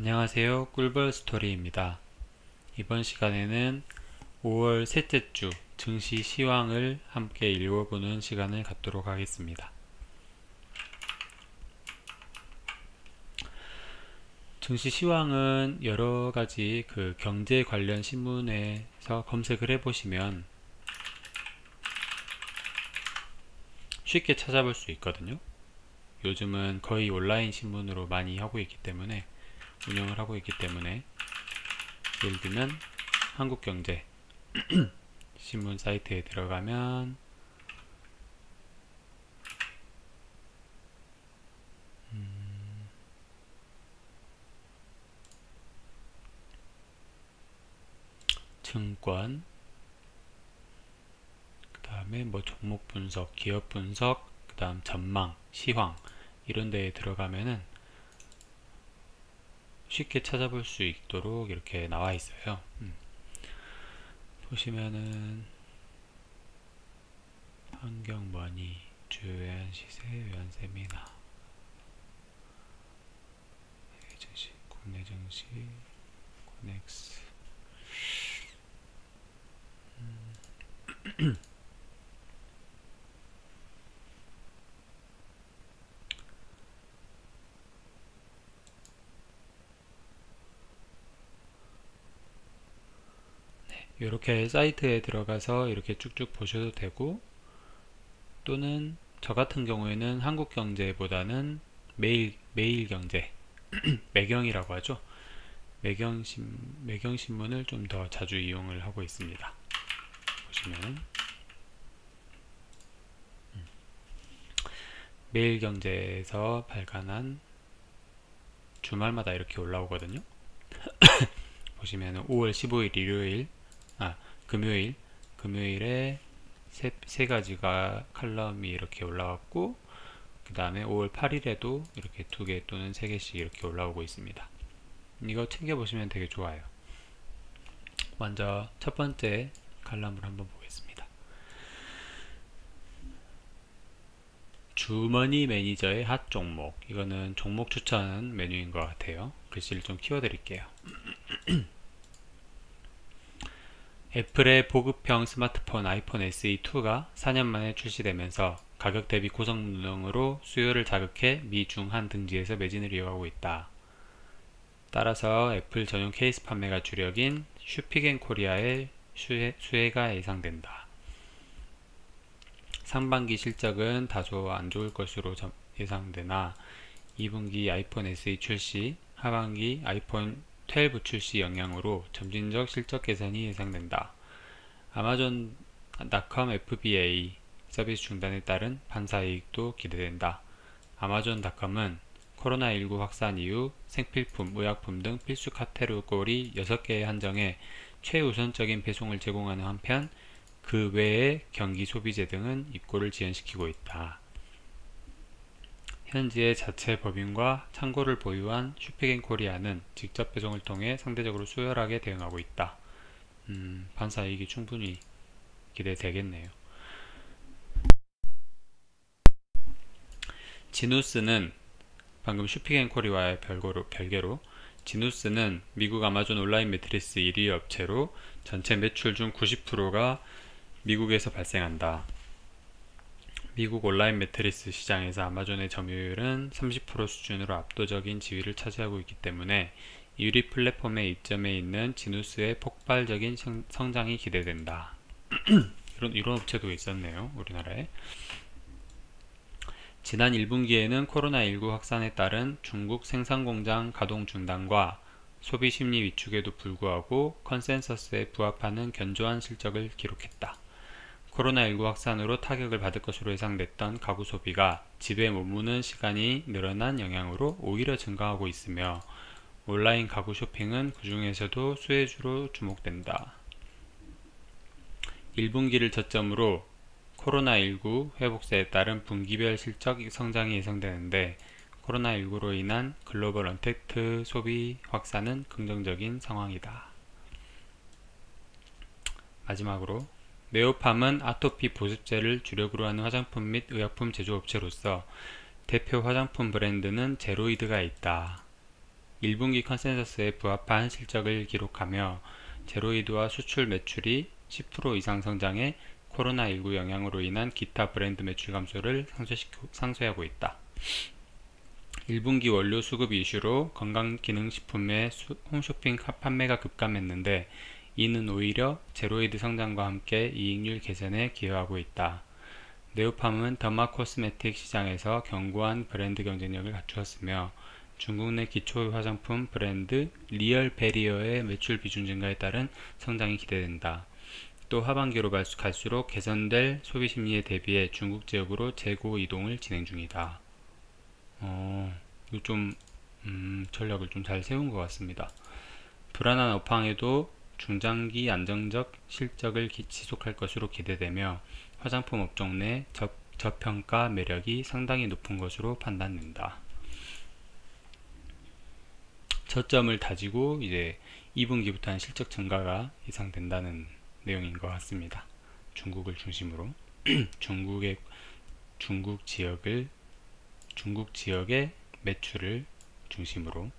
안녕하세요. 꿀벌 스토리입니다. 이번 시간에는 5월 셋째 주 증시 시황을 함께 읽어보는 시간을 갖도록 하겠습니다. 증시 시황은 여러가지 경제 관련 신문에서 검색을 해보시면 쉽게 찾아볼 수 있거든요. 요즘은 거의 온라인 신문으로 많이 하고 있기 때문에 운영을 하고 있기 때문에 예를 들면 한국경제 신문 사이트에 들어가면 증권, 그 다음에 종목 분석, 기업 분석, 그 다음 전망, 시황 이런 데에 들어가면은 쉽게 찾아볼 수 있도록 이렇게 나와 있어요. 보시면은 환경머니, 주요 외환 시세, 외환 세미나, 해외 증시, 국내 증시, 코넥스. 이렇게 사이트에 들어가서 이렇게 쭉쭉 보셔도 되고, 또는 저 같은 경우에는 한국경제보다는 매일경제 매경이라고 하죠. 매경신문을 좀 더 자주 이용을 하고 있습니다. 보시면 매일경제에서 발간한 주말마다 이렇게 올라오거든요. 보시면 5월 15일 일요일, 금요일에 세 가지가 칼럼이 이렇게 올라왔고, 그 다음에 5월 8일에도 이렇게 2개 또는 3개씩 이렇게 올라오고 있습니다. 이거 챙겨보시면 되게 좋아요. 먼저 첫 번째 칼럼을 한번 보겠습니다. 주머니 매니저의 핫 종목. 이거는 종목 추천 메뉴인 것 같아요. 글씨를 좀 키워드릴게요. 애플의 보급형 스마트폰 아이폰 SE2가 4년 만에 출시되면서 가격 대비 고성능으로 수요를 자극해 미, 중, 한 등지에서 매진을 이어가고 있다. 따라서 애플 전용 케이스 판매가 주력인 슈피겐코리아의 수혜가 예상된다. 상반기 실적은 다소 안 좋을 것으로 예상되나 2분기 아이폰 SE 출시, 하반기 아이폰 12 출시 영향으로 점진적 실적 개선이 예상된다. 아마존.com FBA 서비스 중단에 따른 반사이익도 기대된다. 아마존.com은 코로나19 확산 이후 생필품, 의약품 등 필수 카테고리 6개에 한정해 최우선적인 배송을 제공하는 한편 그 외에 경기 소비재 등은 입고를 지연시키고 있다. 현지의 자체 법인과 창고를 보유한 슈피겐코리아는 직접 배송을 통해 상대적으로 수월하게 대응하고 있다. 반사이익이 충분히 기대되겠네요. 지누스는 방금 슈피겐코리아와의 별개로 지누스는 미국 아마존 온라인 매트리스 1위 업체로 전체 매출 중 90%가 미국에서 발생한다. 미국 온라인 매트리스 시장에서 아마존의 점유율은 30% 수준으로 압도적인 지위를 차지하고 있기 때문에 1위 플랫폼에 입점해 있는 지누스의 폭발적인 성장이 기대된다. 이런 업체도 있었네요, 우리나라에. 지난 1분기에는 코로나19 확산에 따른 중국 생산공장 가동 중단과 소비 심리 위축에도 불구하고 컨센서스에 부합하는 견조한 실적을 기록했다. 코로나19 확산으로 타격을 받을 것으로 예상됐던 가구 소비가 집에 머무는 시간이 늘어난 영향으로 오히려 증가하고 있으며 온라인 가구 쇼핑은 그 중에서도 수혜주로 주목된다. 1분기를 저점으로 코로나19 회복세에 따른 분기별 실적 성장이 예상되는데 코로나19로 인한 글로벌 언택트 소비 확산은 긍정적인 상황이다. 마지막으로 네오팜은 아토피 보습제를 주력으로 하는 화장품 및 의약품 제조업체로서 대표 화장품 브랜드는 제로이드가 있다. 1분기 컨센서스에 부합한 실적을 기록하며 제로이드와 수출 매출이 10% 이상 성장해 코로나19 영향으로 인한 기타 브랜드 매출 감소를 상쇄하고 있다. 1분기 원료 수급 이슈로 건강기능식품의 홈쇼핑 판매가 급감했는데 이는 오히려 제로이드 성장과 함께 이익률 개선에 기여하고 있다. 네오팜은 더마 코스메틱 시장에서 견고한 브랜드 경쟁력을 갖추었으며 중국 내 기초 화장품 브랜드 리얼베리어의 매출 비중 증가에 따른 성장이 기대된다. 또 하반기로 갈수록 개선될 소비 심리에 대비해 중국 지역으로 재고 이동을 진행 중이다. 이거 좀 전략을 좀 잘 세운 것 같습니다. 불안한 업황에도 중장기 안정적 실적을 지속할 것으로 기대되며 화장품 업종 내 저평가 매력이 상당히 높은 것으로 판단된다. 저점을 다지고 이제 2분기부터는 실적 증가가 예상된다는 내용인 것 같습니다. 중국을 중심으로 중국 지역의 매출을 중심으로.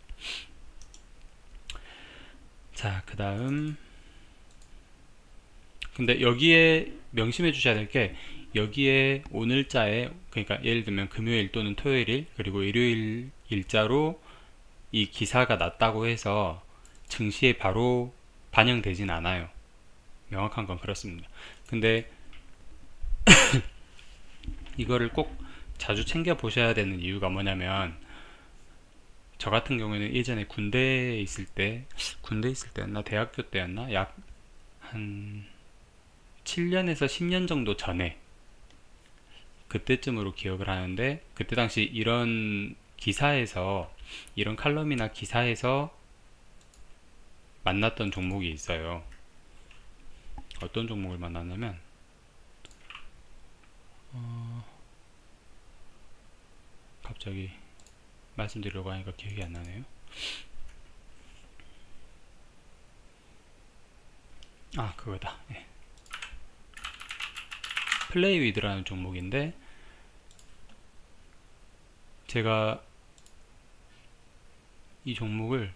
자, 그 다음 근데 여기에 명심해 주셔야 될 게, 여기에 오늘자에, 그러니까 예를 들면 금요일 또는 토요일 그리고 일요일 일자로 이 기사가 났다고 해서 증시에 바로 반영되진 않아요. 명확한 건 그렇습니다. 근데 이거를 꼭 자주 챙겨 보셔야 되는 이유가 뭐냐면, 저 같은 경우에는 예전에 군대에 있을 때였나 대학교 때였나 약 한 7년에서 10년 정도 전에 그때쯤으로 기억을 하는데, 그때 당시 이런 칼럼이나 기사에서 만났던 종목이 있어요. 어떤 종목을 만났냐면 갑자기 말씀드리려고 하니까 기억이 안 나네요. 그거다. 네. 플레이위드라는 종목인데, 제가 이 종목을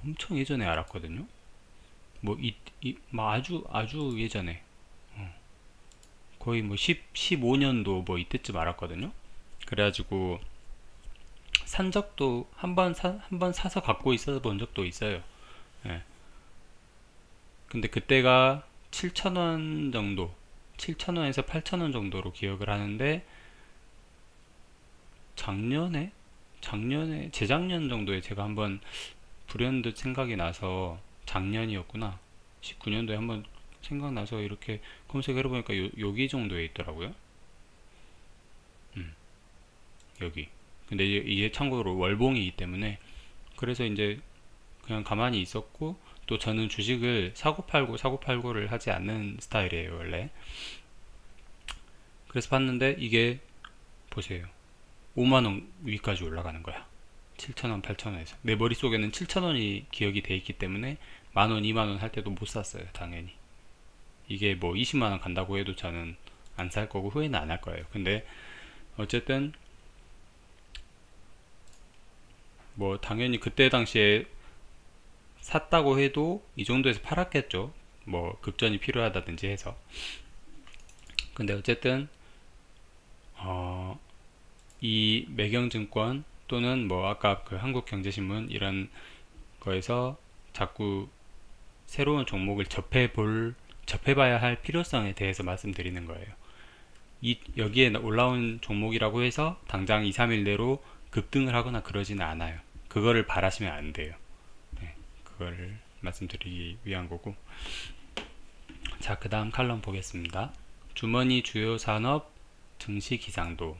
엄청 예전에 알았거든요. 아주 예전에, 거의 15년도 이때쯤 알았거든요. 그래가지고 산 적도 한 번 사서 갖고 있어 본 적도 있어요. 예. 근데 그때가 7,000원 정도, 7,000원에서 8,000원 정도로 기억을 하는데, 재작년 정도에 제가 한번 불현듯 생각이 나서, 작년이었구나, 19년도에 한번 생각나서 이렇게 검색을 해보니까 여기 정도에 있더라고요. 여기. 근데 이게 참고로 월봉이기 때문에, 그래서 이제 그냥 가만히 있었고, 또 저는 주식을 사고팔고를 하지 않는 스타일이에요, 원래. 그래서 봤는데 이게 보세요, 5만원 위까지 올라가는 거야. 7,000원 8,000원에서 내 머릿속에는 7,000원이 기억이 돼 있기 때문에 만원 2만원 할 때도 못 샀어요, 당연히. 이게 20만원 간다고 해도 저는 안 살 거고 후회는 안 할 거예요. 근데 어쨌든 당연히 그때 당시에 샀다고 해도 이 정도에서 팔았겠죠. 급전이 필요하다든지 해서. 근데 어쨌든 이 매경증권 또는 아까 그 한국경제신문 이런 거에서 자꾸 새로운 종목을 접해봐야 할 필요성에 대해서 말씀드리는 거예요. 여기에 올라온 종목이라고 해서 당장 2-3일 내로 급등을 하거나 그러지는 않아요. 그거를 바라시면 안 돼요. 네, 그거를 말씀드리기 위한 거고. 자, 그 다음 칼럼 보겠습니다. 주머니 주요 산업 증시 기상도.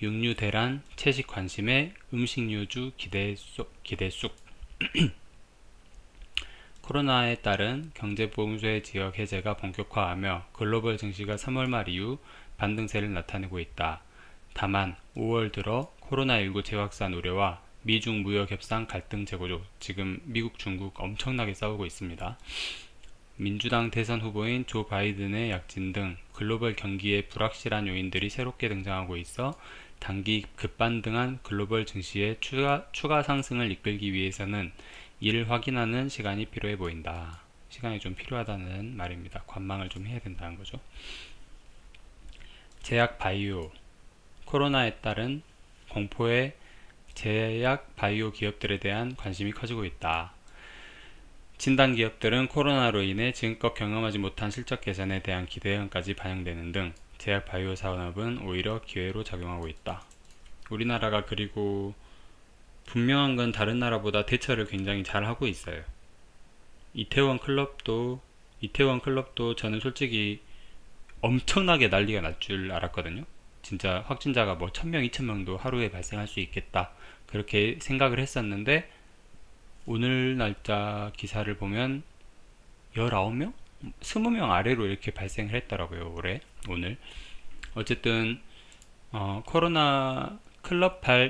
육류 대란 채식 관심에 음식료주 기대 쑥. 코로나에 따른 경제보험수혜 지역 해제가 본격화하며 글로벌 증시가 3월 말 이후 반등세를 나타내고 있다. 다만 5월 들어 코로나19 재확산 우려와 미중 무역 협상 갈등 재고조, 지금 미국 중국 엄청나게 싸우고 있습니다. 민주당 대선 후보인 조 바이든의 약진 등 글로벌 경기에 불확실한 요인들이 새롭게 등장하고 있어 단기 급반등한 글로벌 증시의 추가 상승을 이끌기 위해서는 이를 확인하는 시간이 필요해 보인다. 시간이 좀 필요하다는 말입니다. 관망을 좀 해야 된다는 거죠. 제약 바이오, 코로나에 따른 공포에 제약 바이오 기업들에 대한 관심이 커지고 있다. 진단 기업들은 코로나로 인해 지금껏 경험하지 못한 실적 개선에 대한 기대감까지 반영되는 등 제약 바이오 산업은 오히려 기회로 작용하고 있다. 우리나라가 그리고 분명한 건 다른 나라보다 대처를 굉장히 잘 하고 있어요. 이태원 클럽도 저는 솔직히 엄청나게 난리가 날 줄 알았거든요. 진짜 확진자가 뭐 1000명, 2000명도 하루에 발생할 수 있겠다. 그렇게 생각을 했었는데 오늘 날짜 기사를 보면 19명? 20명 아래로 이렇게 발생을 했더라고요. 오늘. 어쨌든 코로나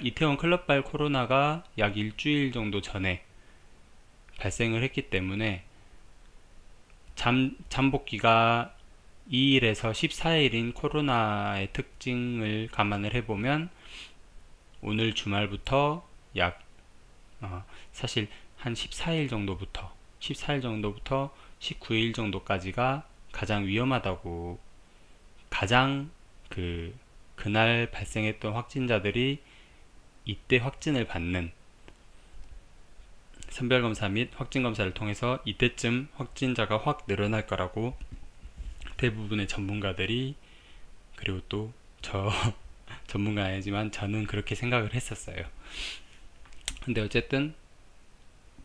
이태원 클럽발 코로나가 약 일주일 정도 전에 발생을 했기 때문에 잠복기가 2일에서 14일인 코로나의 특징을 감안을 해보면 오늘 주말부터 사실 한 14일 정도부터 19일 정도까지가 가장 위험하다고, 가장 그날 발생했던 확진자들이 이때 확진을 받는 선별검사 및 확진검사를 통해서 이때쯤 확진자가 확 늘어날 거라고 대부분의 전문가들이, 그리고 또 저 전문가 아니지만 저는 그렇게 생각을 했었어요. 근데 어쨌든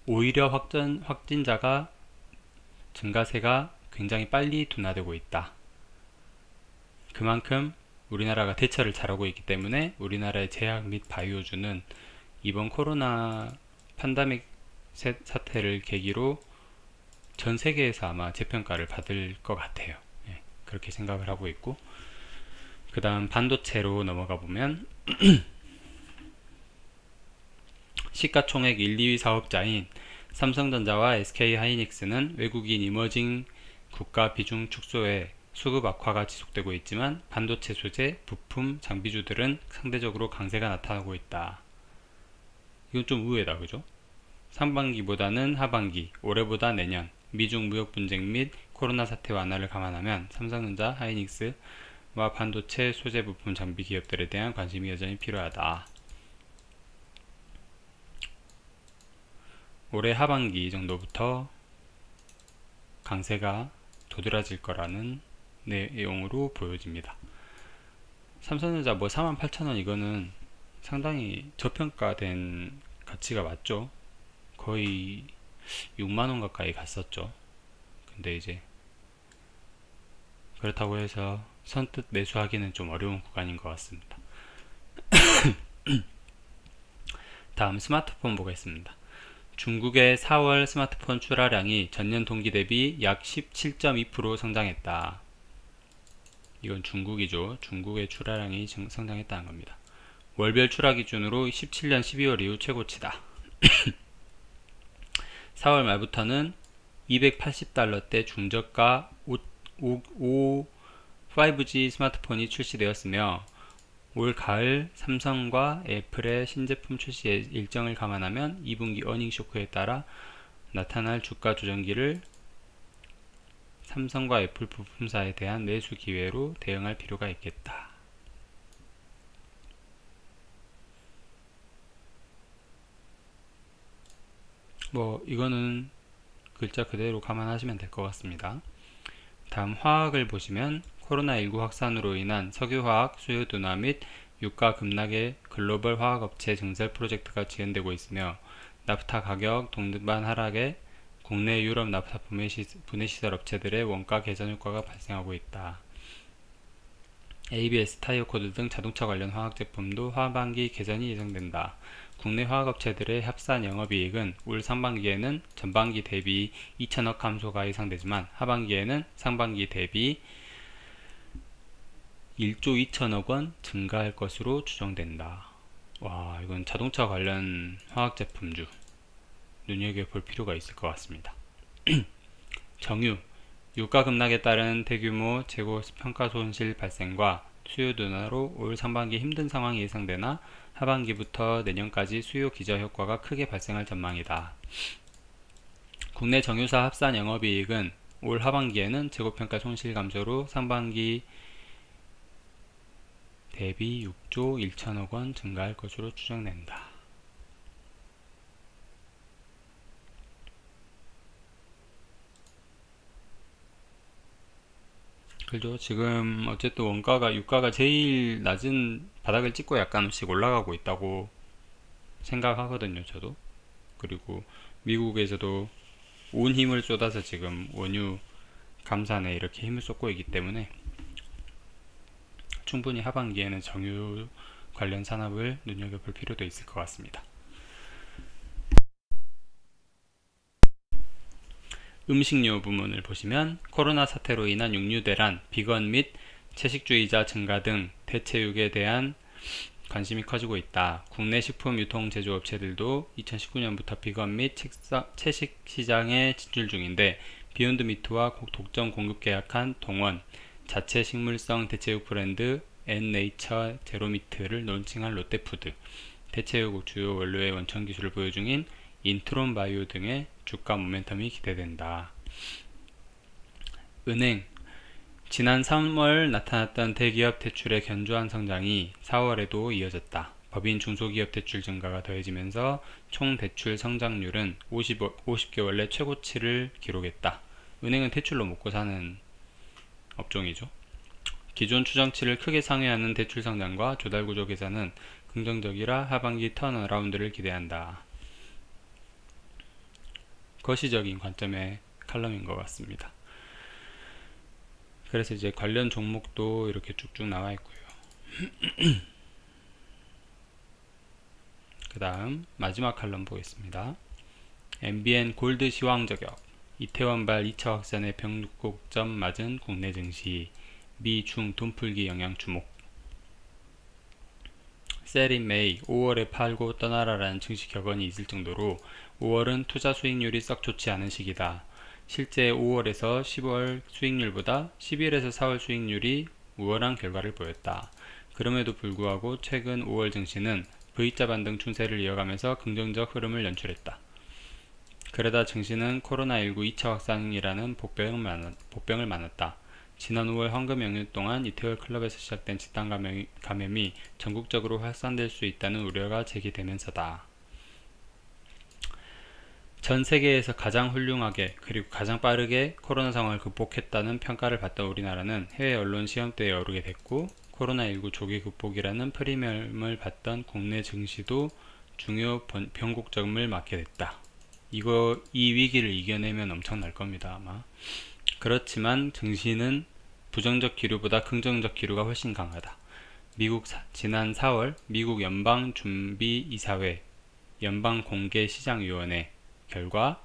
오히려 확진자가 증가세가 굉장히 빨리 둔화되고 있다. 그만큼 우리나라가 대처를 잘하고 있기 때문에 우리나라의 제약 및 바이오주는 이번 코로나 팬데믹 사태를 계기로 전 세계에서 아마 재평가를 받을 것 같아요. 그렇게 생각을 하고 있고, 그 다음 반도체로 넘어가 보면 시가총액 1, 2위 사업자인 삼성전자와 SK하이닉스는 외국인 이머징 국가 비중 축소에 수급 악화가 지속되고 있지만 반도체 소재, 부품, 장비주들은 상대적으로 강세가 나타나고 있다. 이건 좀 의외다, 그죠? 상반기보다는 하반기, 올해보다 내년, 미중 무역 분쟁 및 코로나 사태 완화를 감안하면 삼성전자, 하이닉스와 반도체 소재 부품 장비 기업들에 대한 관심이 여전히 필요하다. 올해 하반기 정도부터 강세가 도드라질 거라는 내용으로 보여집니다. 삼성전자 뭐 48,000원 이거는 상당히 저평가된 가치가 맞죠. 거의 6만원 가까이 갔었죠. 근데 이제 그렇다고 해서 선뜻 매수하기는 좀 어려운 구간인 것 같습니다. 다음 스마트폰 보겠습니다. 중국의 4월 스마트폰 출하량이 전년 동기 대비 약 17.2% 성장했다. 이건 중국이죠. 중국의 출하량이 성장했다는 겁니다. 월별 출하 기준으로 17년 12월 이후 최고치다. 4월 말부터는 280달러대 중저가 5G 스마트폰이 출시되었으며 올 가을 삼성과 애플의 신제품 출시 일정을 감안하면 2분기 어닝 쇼크에 따라 나타날 주가 조정기를 삼성과 애플 부품사에 대한 매수 기회로 대응할 필요가 있겠다. 뭐 이거는 글자 그대로 감안하시면 될 것 같습니다. 다음 화학을 보시면 코로나19 확산으로 인한 석유화학 수요 둔화 및 유가 급락의 글로벌 화학업체 증설 프로젝트가 지연되고 있으며 나프타 가격 동반 하락에 국내 유럽 나프타 분해시설 업체들의 원가 개선 효과가 발생하고 있다. ABS, 타이어코드 등 자동차 관련 화학 제품도 하반기 개선이 예상된다. 국내 화학업체들의 합산 영업이익은 올 상반기에는 전반기 대비 2천억 감소가 예상되지만 하반기에는 상반기 대비 1조 2천억 원 증가할 것으로 추정된다. 와, 이건 자동차 관련 화학제품주 눈여겨볼 필요가 있을 것 같습니다. 정유, 유가 급락에 따른 대규모 재고 평가 손실 발생과 수요 둔화로 올 상반기 힘든 상황이 예상되나 하반기부터 내년까지 수요 기저 효과가 크게 발생할 전망이다. 국내 정유사 합산 영업이익은 올 하반기에는 재고평가 손실 감소로 상반기 대비 6조 1천억 원 증가할 것으로 추정된다. 그죠? 지금 어쨌든 원가가 유가가 제일 낮은 바닥을 찍고 약간씩 올라가고 있다고 생각하거든요, 저도. 그리고 미국에서도 온 힘을 쏟아서 지금 원유 감산에 이렇게 힘을 쏟고 있기 때문에 충분히 하반기에는 정유 관련 산업을 눈여겨볼 필요도 있을 것 같습니다. 음식료 부문을 보시면 코로나 사태로 인한 육류 대란, 비건 및 채식주의자 증가 등 대체육에 대한 관심이 커지고 있다. 국내 식품 유통 제조업체들도 2019년부터 비건 및 채식 시장에 진출 중인데 비욘드 미트와 독점 공급 계약한 동원, 자체 식물성 대체육 브랜드 엔네이처 제로미트를 론칭한 롯데푸드, 대체육 주요 원료의 원천 기술을 보유 중인 인트론 바이오 등의 주가 모멘텀이 기대된다. 은행 지난 3월 나타났던 대기업 대출의 견조한 성장이 4월에도 이어졌다. 법인 중소기업 대출 증가가 더해지면서 총 대출 성장률은 50개월 내 최고치를 기록했다. 은행은 대출로 먹고 사는 업종이죠. 기존 추정치를 크게 상회하는 대출 성장과 조달구조 개선은 긍정적이라 하반기 턴어라운드를 기대한다. 거시적인 관점의 칼럼인 것 같습니다. 그래서 이제 관련 종목도 이렇게 쭉쭉 나와 있고요. 그 다음 마지막 칼럼 보겠습니다. MBN 골드 시황 저격, 이태원발 2차 확산의 변곡점 맞은 국내 증시, 미, 중 돈풀기 영향 주목. 셀인 메이 5월에 팔고 떠나라라는 증시 격언이 있을 정도로 5월은 투자 수익률이 썩 좋지 않은 시기다. 실제 5월에서 10월 수익률보다 11에서 4월 수익률이 우월한 결과를 보였다. 그럼에도 불구하고 최근 5월 증시는 V자 반등 추세를 이어가면서 긍정적 흐름을 연출했다. 그러다 증시는 코로나19 2차 확산이라는 복병을 맞았다. 지난 5월 황금 연휴 동안 이태원 클럽에서 시작된 집단 감염이 전국적으로 확산될 수 있다는 우려가 제기되면서다. 전 세계에서 가장 훌륭하게 그리고 가장 빠르게 코로나 상황을 극복했다는 평가를 받던 우리나라는 해외 언론 시험대에 오르게 됐고, 코로나19 조기 극복이라는 프리미엄을 받던 국내 증시도 중요 변곡점을 맞게 됐다. 이 위기를 이겨내면 엄청날 겁니다, 아마. 그렇지만 증시는 부정적 기류보다 긍정적 기류가 훨씬 강하다. 지난 4월 미국 연방준비이사회 연방공개시장위원회 결과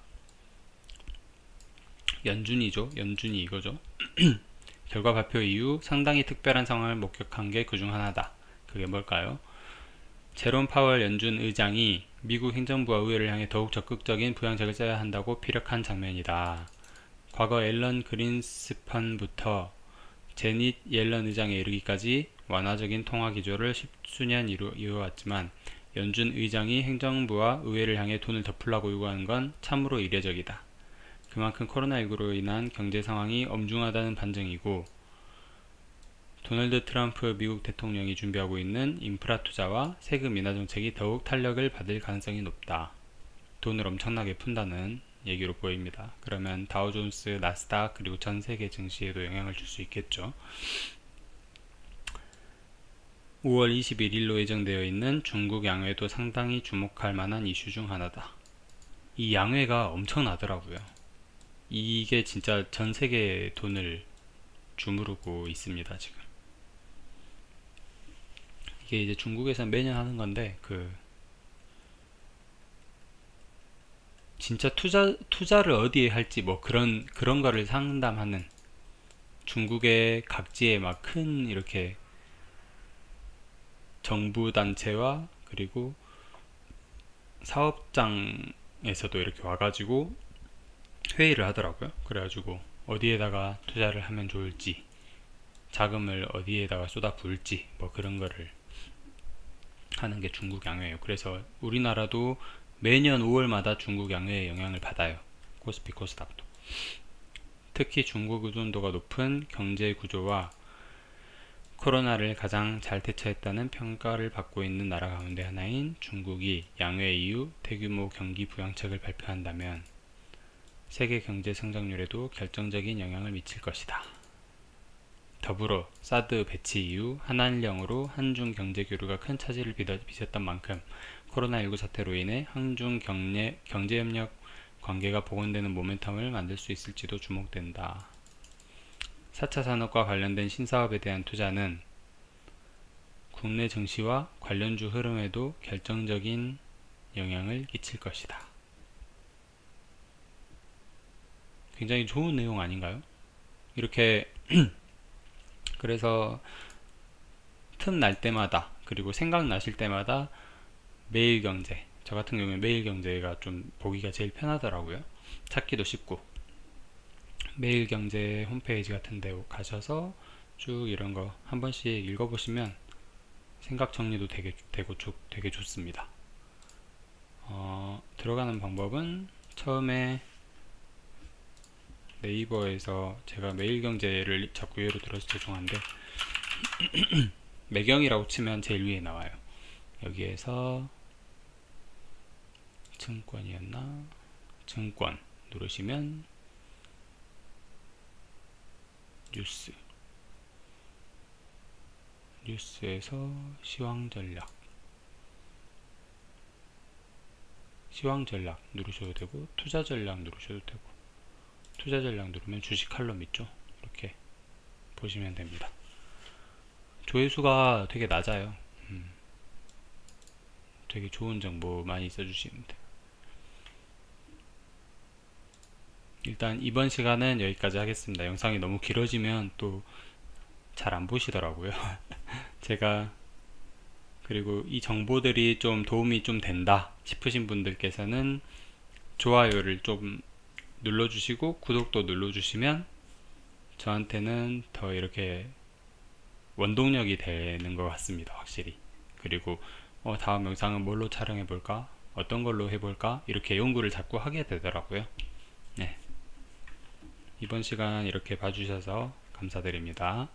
연준이 이거죠. 결과 발표 이후 상당히 특별한 상황을 목격한 게 그중 하나다. 그게 뭘까요? 제롬 파월 연준 의장이 미국 행정부와 의회를 향해 더욱 적극적인 부양책을 써야 한다고 피력한 장면이다. 과거 앨런 그린스판부터 제닛 옐런 의장에 이르기까지 완화적인 통화 기조를 십수년 이어왔지만 연준 의장이 행정부와 의회를 향해 돈을 더 풀라고 요구하는 건 참으로 이례적이다. 그만큼 코로나19로 인한 경제 상황이 엄중하다는 반증이고, 도널드 트럼프 미국 대통령이 준비하고 있는 인프라 투자와 세금 인하 정책이 더욱 탄력을 받을 가능성이 높다. 돈을 엄청나게 푼다는 얘기로 보입니다. 그러면 다우존스, 나스닥 그리고 전 세계 증시에도 영향을 줄 수 있겠죠. 5월 21일로 예정되어 있는 중국 양회도 상당히 주목할 만한 이슈 중 하나다. 이 양회가 엄청나더라고요. 이게 진짜 전 세계의 돈을 주무르고 있습니다, 지금. 이게 이제 중국에서 매년 하는 건데, 진짜 투자를 어디에 할지 뭐 그런 거를 상담하는, 중국의 각지에 막 큰 이렇게 정부 단체와 그리고 사업장에서도 이렇게 와가지고 회의를 하더라고요. 그래가지고 어디에다가 투자를 하면 좋을지 자금을 어디에다가 쏟아 부을지 뭐 그런 거를 하는 게 중국 양회예요. 그래서 우리나라도 매년 5월마다 중국 양회의 영향을 받아요. 코스피 코스닥도. 특히 중국 의존도가 높은 경제 구조와 코로나를 가장 잘 대처했다는 평가를 받고 있는 나라 가운데 하나인 중국이 양회 이후 대규모 경기 부양책을 발표한다면 세계 경제 성장률에도 결정적인 영향을 미칠 것이다. 더불어 사드 배치 이후 한한령으로 한중 경제 교류가 큰 차질을 빚었던 만큼 코로나19 사태로 인해 한중 경제협력 관계가 복원되는 모멘텀을 만들 수 있을지도 주목된다. 4차 산업과 관련된 신사업에 대한 투자는 국내 증시와 관련주 흐름에도 결정적인 영향을 끼칠 것이다. 굉장히 좋은 내용 아닌가요? 이렇게 그래서 틈날 때마다 그리고 생각나실 때마다 매일경제, 저 같은 경우에 매일경제가 좀 보기가 제일 편하더라고요. 찾기도 쉽고 매일경제 홈페이지 같은 데 가셔서 쭉 이런 거 한 번씩 읽어보시면 생각 정리도 되게 좋습니다. 들어가는 방법은 처음에 네이버에서 제가 매일경제를 자꾸 예로 들어서 죄송한데 매경이라고 치면 제일 위에 나와요. 여기에서 증권이었나? 증권 누르시면 뉴스에서 시황전략 누르셔도 되고 투자전략 누르셔도 되고 투자전략 누르면 주식 칼럼 있죠. 이렇게 보시면 됩니다. 조회수가 되게 낮아요. 되게 좋은 정보 많이 써주시면 돼요. 일단 이번 시간은 여기까지 하겠습니다. 영상이 너무 길어지면 또 잘 안 보시더라고요. 제가 그리고 이 정보들이 좀 도움이 좀 된다 싶으신 분들께서는 좋아요를 좀 눌러주시고 구독도 눌러주시면 저한테는 더 이렇게 원동력이 되는 것 같습니다. 확실히. 그리고 다음 영상은 뭘로 촬영해 볼까? 어떤 걸로 해볼까? 이렇게 연구를 자꾸 하게 되더라고요. 네. 이번 시간 이렇게 봐주셔서 감사드립니다.